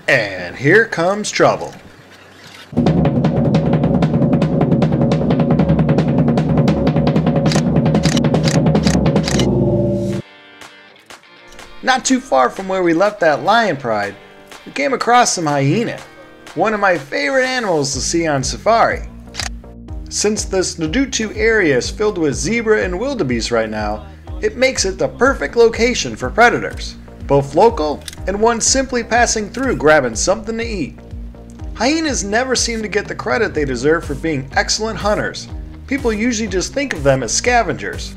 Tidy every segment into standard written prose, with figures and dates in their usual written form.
And here comes trouble. Not too far from where we left that lion pride, we came across some hyena, one of my favorite animals to see on safari. Since this Ndutu area is filled with zebra and wildebeest right now, it makes it the perfect location for predators, both local and ones simply passing through grabbing something to eat. Hyenas never seem to get the credit they deserve for being excellent hunters. People usually just think of them as scavengers.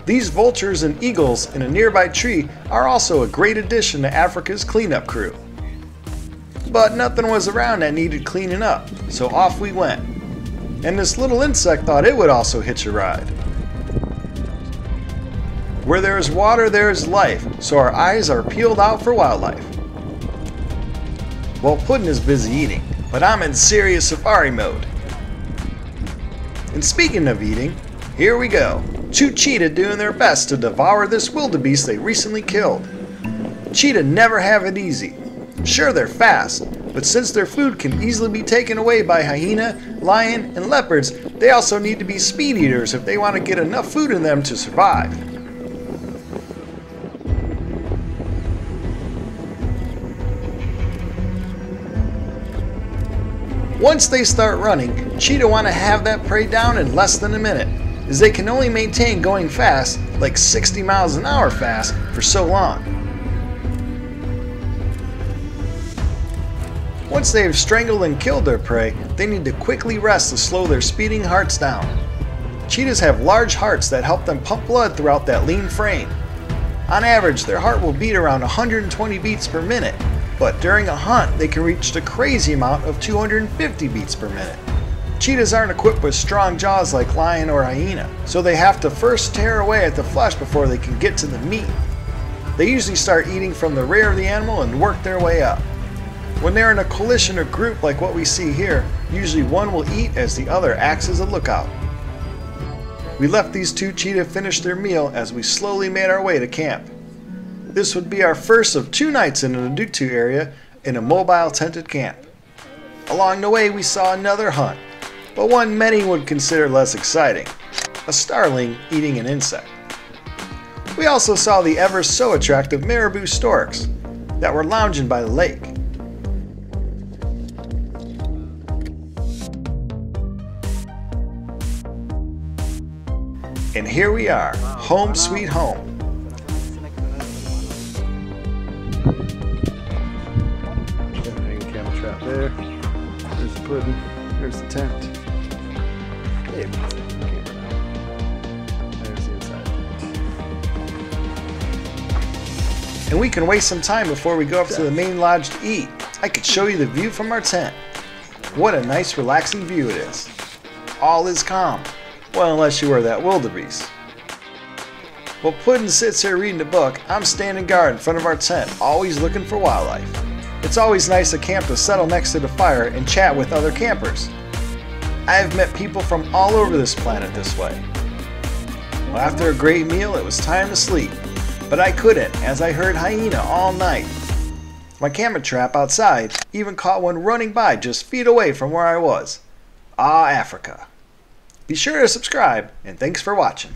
These vultures and eagles in a nearby tree are also a great addition to Africa's cleanup crew. But nothing was around that needed cleaning up, so off we went. And this little insect thought it would also hitch a ride. Where there is water, there is life, so our eyes are peeled out for wildlife. Well, Puddin' is busy eating, but I'm in serious safari mode. And speaking of eating, here we go. Two cheetah doing their best to devour this wildebeest they recently killed. Cheetah never have it easy. Sure, they're fast, but since their food can easily be taken away by hyena, lion, and leopards, they also need to be speed eaters if they want to get enough food in them to survive. Once they start running, cheetah want to have that prey down in less than a minute, as they can only maintain going fast, like 60 miles an hour fast, for so long. Once they have strangled and killed their prey, they need to quickly rest to slow their speeding hearts down. Cheetahs have large hearts that help them pump blood throughout that lean frame. On average, their heart will beat around 120 beats per minute, but during a hunt they can reach the crazy amount of 250 beats per minute. Cheetahs aren't equipped with strong jaws like lion or hyena, so they have to first tear away at the flesh before they can get to the meat. They usually start eating from the rear of the animal and work their way up. When they're in a coalition or group like what we see here, usually one will eat as the other acts as a lookout. We left these two cheetah finish their meal as we slowly made our way to camp. This would be our first of 2 nights in the Ndutu area in a mobile tented camp. Along the way we saw another hunt, but one many would consider less exciting, a starling eating an insect. We also saw the ever so attractive marabou storks that were lounging by the lake. And here we are, home sweet home. Camera trap there. There's the pudding. There's the tent. There's the inside. And we can waste some time before we go up to the main lodge to eat. I could show you the view from our tent. What a nice relaxing view it is. All is calm. Well, unless you were that wildebeest. While Puddin' sits here reading the book, I'm standing guard in front of our tent, always looking for wildlife. It's always nice to camp to settle next to the fire and chat with other campers. I have met people from all over this planet this way. Well, after a great meal, it was time to sleep, but I couldn't as I heard hyena all night. My camera trap outside even caught one running by just feet away from where I was. Ah, Africa. Be sure to subscribe, and thanks for watching.